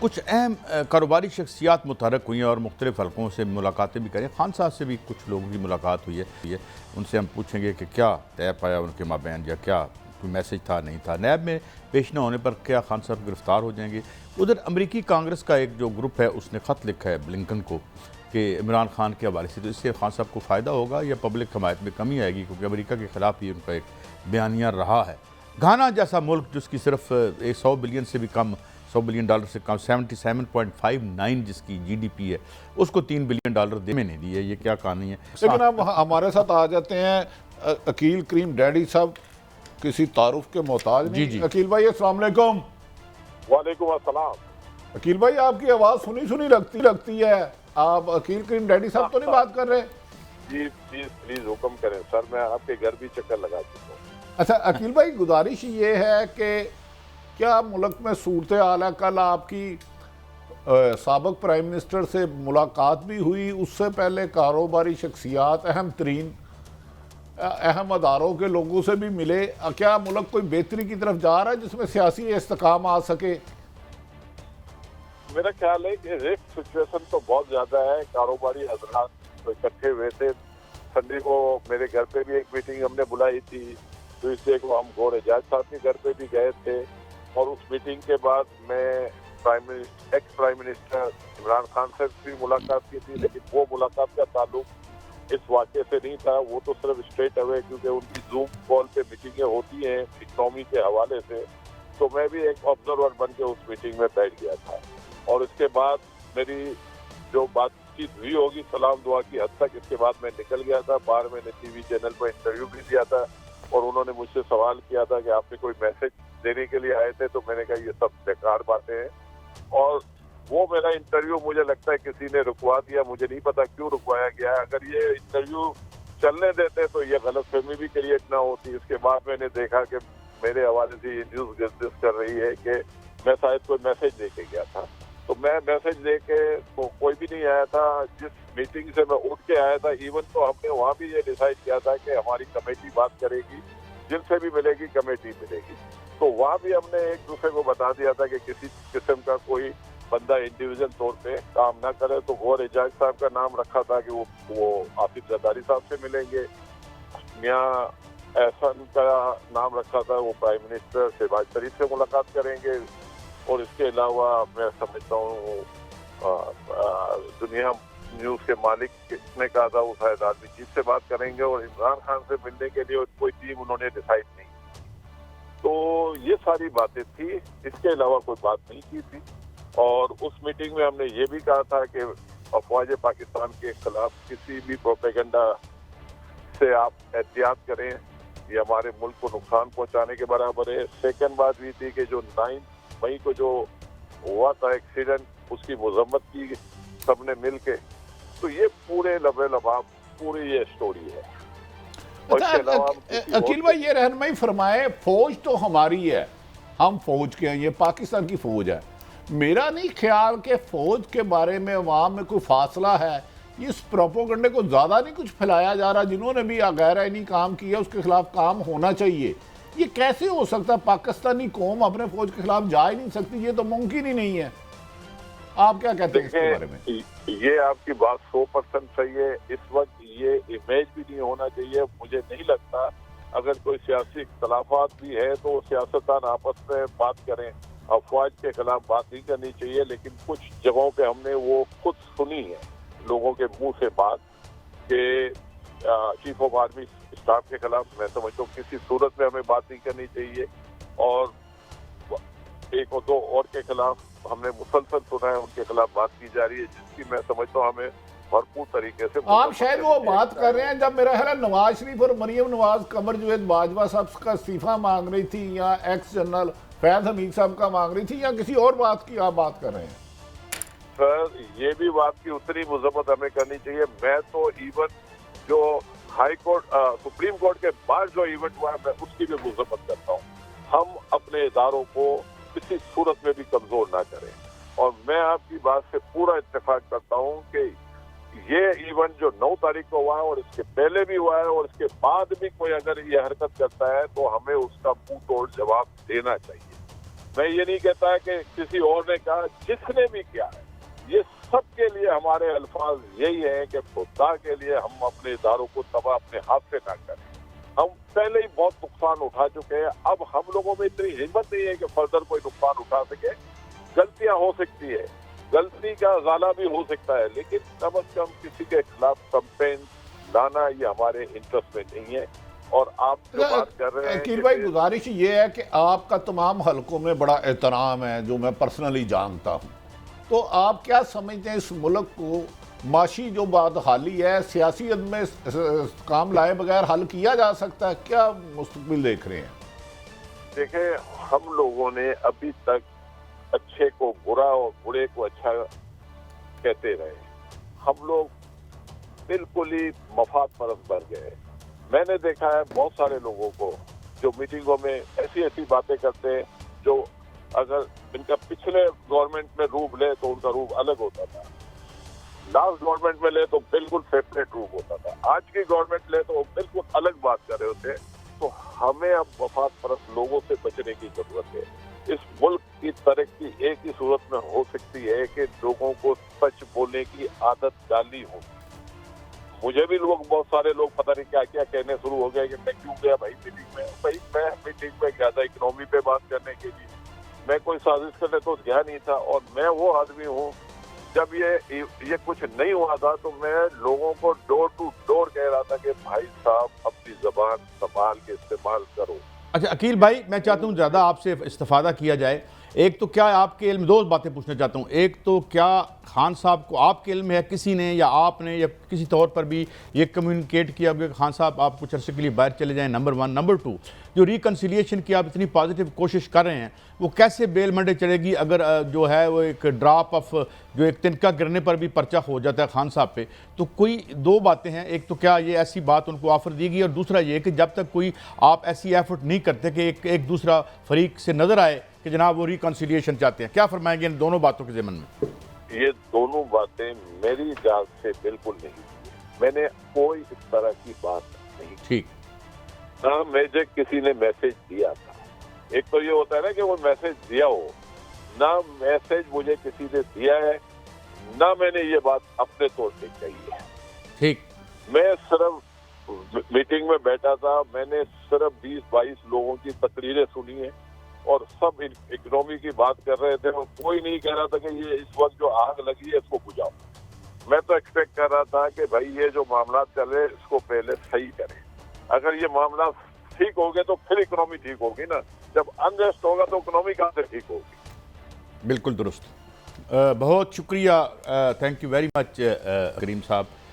कुछ अहम कारोबारी शख्सियात मुतहरक हुई हैं और मुख्तलिफ हलकों से मुलाकातें भी करें। खान साहब से भी कुछ लोगों की मुलाकात हुई है। उनसे हम पूछेंगे कि क्या तय पाया उनके माबैन, या क्या कोई मैसेज था नहीं था। नैब में पेश न होने पर क्या खान साहब गिरफ्तार हो जाएंगे। उधर अमरीकी कांग्रेस का एक जो ग्रुप है उसने ख़त लिखा है ब्लिंकन को कि इमरान खान के हवाले से, तो इससे खान साहब को फ़ायदा होगा या पब्लिक हमायत में कमी आएगी, क्योंकि अमेरिका के ख़िलाफ़ ही उनका एक बयानिया रहा है। घाना जैसा मुल्क जिसकी सिर्फ 100 बिलियन से भी कम, $100 बिलियन से कम 77.59 जिसकी GDP है, उसको $3 बिलियन दे में नहीं दी है। ये क्या कहानी है। लेकिन अब हमारे साथ आ जाते हैं अकील करीम डैडी साहब, किसी तारुफ के मोहताज नहीं। जी। अकील भाई अस्सलाम वालेकुम। वालेकुम अस्सलाम। अकील भाई आपकी आवाज़ सुनी सुनी लगती है। आप अकील करीम डैडी साहब तो नहीं बात कर रहे? जी प्लीज हुक्म करें सर, मैं आपके घर भी चक्कर लगा चुका हूँ। अच्छा अकील भाई, गुजारिश ये है कि क्या मुल्क में सूरत हाल है। कल आपकी साबिक प्राइम मिनिस्टर से मुलाकात भी हुई, उससे पहले कारोबारी शख्सियात, अहम तरीन अहम अदारों के लोगों से भी मिले। क्या मुल्क कोई बेहतरी की तरफ जा रहा है जिसमें सियासी इस्तेकाम आ सके? मेरा ख्याल है कि रिस्क सिचुएशन तो बहुत ज्यादा है। कारोबारी हजरात तो इकट्ठे हुए थे। संडे को मेरे घर पे भी एक मीटिंग हमने बुलाई थी, ट्यूसडे को हम गौर एजाज साहब के घर पे भी गए थे, और उस मीटिंग के बाद मैं ex prime minister Imran Khan से भी मुलाकात की थी, लेकिन वो मुलाकात का ताल्लुक इस वाक़े से नहीं था। वो तो सिर्फ स्ट्रेट अवे, क्योंकि उनकी जूम कॉल पे मीटिंगें होती हैं इकनॉमी के हवाले से, तो मैं भी एक ऑब्जर्वर बन के उस मीटिंग में बैठ गया था। और इसके बाद मेरी जो बातचीत हुई होगी सलाम दुआ की हद तक, इसके बाद मैं निकल गया था बाहर। मैंने टीवी चैनल पर इंटरव्यू भी दिया था और उन्होंने मुझसे सवाल किया था कि आपने कोई मैसेज देने के लिए आए थे, तो मैंने कहा ये सब बेकार बातें हैं। और वो मेरा इंटरव्यू मुझे लगता है किसी ने रुकवा दिया, मुझे नहीं पता क्यों रुकवाया गया है। अगर ये इंटरव्यू चलने देते तो ये गलतफहमी भी क्रिएट ना होती। इसके बाद मैंने देखा कि मेरे हवाले से ये न्यूज़ गर्दिश कर रही है कि मैं शायद कोई मैसेज लेके गया था, तो मैं मैसेज लेके तो कोई भी नहीं आया था। जिस मीटिंग से मैं उठ के आया था, इवन तो हमने वहाँ भी ये डिसाइड किया था कि हमारी कमेटी बात करेगी, जिनसे भी मिलेगी कमेटी मिलेगी, तो वहाँ भी हमने एक दूसरे को बता दिया था कि किसी किस्म का कोई बंदा इंडिविजुअल तौर पे काम ना करे। तो गौर एजाज साहब का नाम रखा था कि वो आसिफ जरदारी साहब से मिलेंगे, मियाँ एहसन का नाम रखा था वो प्राइम मिनिस्टर शहबाज शरीफ से मुलाकात करेंगे, और इसके अलावा मैं समझता हूँ दुनिया न्यूज़ के मालिक ने कहा था वो शायद आदमी चीफ से बात करेंगे, और इमरान खान से मिलने के लिए कोई टीम उन्होंने डिसाइड नहीं। तो ये सारी बातें थी, इसके अलावा कोई बात नहीं की थी। और उस मीटिंग में हमने ये भी कहा था कि अफवाज पाकिस्तान के खिलाफ किसी भी प्रोपेगेंडा से आप एहतियात करें, ये हमारे मुल्क को नुकसान पहुंचाने के बराबर है। सेकंड बात भी थी कि जो 9 मई को जो हुआ था एक्सीडेंट, उसकी मजम्मत की सबने मिल के। तो ये पूरे लबे लबाब पूरी ये स्टोरी है। अकील भाई ये रहनुमाई फरमाए, फौज तो हमारी है, हम फौज के हैं, ये पाकिस्तान की फौज है। मेरा नहीं ख्याल कि फौज के बारे में अवाम में कोई फासला है। इस प्रोपोगंडे को ज़्यादा नहीं कुछ फैलाया जा रहा। जिन्होंने भी गैर आईनी काम किया उसके खिलाफ काम होना चाहिए। ये कैसे हो सकता? पाकिस्तानी कौम अपने फौज के खिलाफ जा ही नहीं सकती, ये तो मुमकिन ही नहीं है। आप क्या कहते हैं इसके बारे में? ये आपकी बात 100% सही है। इस वक्त ये इमेज भी नहीं होना चाहिए। मुझे नहीं लगता अगर कोई सियासी इख्तलाफात भी है तो सियासतदान आपस में बात करें, अफवाज के खिलाफ बात नहीं करनी चाहिए। लेकिन कुछ जगहों पे हमने वो खुद सुनी है लोगों के मुंह से बात कि चीफ ऑफ आर्मी स्टाफ के खिलाफ, मैं समझता हूँ किसी सूरत में हमें बात नहीं करनी चाहिए। और एक और दो और के खिलाफ हमने मुसलसल सुना है उनके खिलाफ बात की जा रही है, जिसकी मैं समझता हूँ हमें भरपूर तरीके से। आप शायद वो बात कर रहे हैं जब मेरा ख्याल है नवाज शरीफ और मरियम नवाज कमर जवेद बाजवा साहब का इस्तीफा मांग रही थी, या एक्स जनरल फैज हमीद साहब का मांग रही थी, या किसी और बात की आप बात कर रहे हैं? सर ये भी बात की उतनी मजम्मत हमें करनी चाहिए। मैं तो इवन जो हाई कोर्ट सुप्रीम कोर्ट के बाद जो इवेंट हुआ है मैं उसकी भी मजम्मत करता हूँ। हम अपने इदारों को किसी सूरत में भी कमजोर ना करें। और मैं आपकी बात से पूरा इत्तेफाक करता हूँ कि ये इवेंट जो 9 तारीख को हुआ है और इसके पहले भी हुआ है और इसके बाद भी कोई अगर ये हरकत करता है तो हमें उसका मुंह तोड़ जवाब देना चाहिए। मैं ये नहीं कहता कि किसी और ने कहा, जिसने भी किया है, ये सब के लिए हमारे अल्फाज यही है कि खुदा के लिए हम अपने इदारों को तबाह अपने हाथ से ना करें। हम पहले ही बहुत नुकसान उठा चुके हैं, अब हम लोगों में इतनी हिम्मत नहीं है कि फर्दर कोई नुकसान उठा सके। गलतियां हो सकती है, गलती का गाला भी हो सकता है, लेकिन कम अज कम किसी के खिलाफ कंपेन लाना ये हमारे इंटरेस्ट में नहीं है। और आप जो बात कर रहे हैं अकील भाई, गुजारिश ये है कि आपका तमाम हलकों में बड़ा एहतराम है, जो मैं पर्सनली जानता हूँ, तो आप क्या समझते हैं इस मुल्क को माशी जो बदहाली है सियासियत में काम लाए बगैर हल किया जा सकता है? क्या मुस्तकबिल देख रहे हैं? देखें, हम लोगों ने अभी तक अच्छे को बुरा और बुरे को अच्छा कहते रहे। हम लोग बिल्कुल ही मफाद परस्त बन गए। मैंने देखा है बहुत सारे लोगों को जो मीटिंगों में ऐसी ऐसी बातें करते हैं, जो अगर इनका पिछले गवर्नमेंट में रूप ले तो उनका रूप अलग होता था, लास्ट गवर्नमेंट में ले तो बिल्कुल सेपरेट रूप होता था, आज की गवर्नमेंट ले तो बिल्कुल अलग बात कर रहे होते। तो हमें अब वफाद परस्त लोगों से बचने की जरूरत है। इस मुल्क की तरक्की एक ही सूरत में हो सकती है कि लोगों को सच बोलने की आदत डाली हो। मुझे भी लोग, बहुत सारे लोग पता नहीं क्या क्या कहने शुरू हो गए कि मैं क्यों गया भाई मीटिंग में। भाई मैं मीटिंग में गया था इकोनॉमी पे बात करने के लिए, मैं कोई साजिश करने तो गया नहीं था। और मैं वो आदमी हूँ, जब ये कुछ नहीं हुआ था तो मैं लोगों को डोर टू डोर कह रहा था कि भाई साहब अपनी जबान संभाल के इस्तेमाल करो। अच्छा अकील भाई, मैं चाहता हूँ ज़्यादा आपसे इस्तिफादा किया जाए। एक तो क्या आपके इल्म, दो बातें पूछना चाहता हूँ। एक तो क्या खान साहब को आपके इल्म है, किसी ने या आपने या किसी तौर पर भी ये कम्युनिकेट किया कि खान साहब आप कुछ अरसे के लिए बाहर चले जाएं? Number one. नंबर टू, जो रिकन्सिलिएशन की आप इतनी पॉजिटिव कोशिश कर रहे हैं, वो कैसे बेल मंडे चलेगी अगर जो है वो एक ड्रॉप ऑफ, जो एक तिनका गिरने पर भी पर्चा हो जाता है खान साहब पे? तो कोई दो बातें हैं। एक तो क्या ये ऐसी बात उनको ऑफर दी गई, और दूसरा ये कि जब तक कोई आप ऐसी एफर्ट नहीं करते कि एक दूसरा फरीक से नजर आए कि जनाब वो रिकन्सिलिएशन चाहते हैं, क्या फरमाएंगे इन दोनों बातों के ज़मन में? ये दोनों बातें मेरी जात से बिल्कुल नहीं, मैंने कोई इस तरह की बात नहीं। ठीक, ना मुझे किसी ने मैसेज दिया था। एक तो ये होता है ना कि वो मैसेज दिया हो, ना मैसेज मुझे किसी ने दिया है, ना मैंने ये बात अपने तौर पे कही है। ठीक, मैं सिर्फ मीटिंग में बैठा था, मैंने सिर्फ 20-22 लोगों की तकरीरें सुनी है और सब इकोनॉमी की बात कर रहे थे, और कोई नहीं कह रहा था कि ये इस वक्त जो आग लगी है इसको बुझाओ। मैं तो एक्सपेक्ट कर रहा था कि भाई ये जो मामला चल रहे इसको पहले सही करें। अगर ये मामला ठीक हो गए तो फिर इकोनॉमी ठीक होगी ना। जब अनरेस्ट होगा तो इकोनॉमी कहाँ से ठीक होगी? बिल्कुल दुरुस्त। बहुत शुक्रिया, थैंक यू वेरी मच करीम साहब।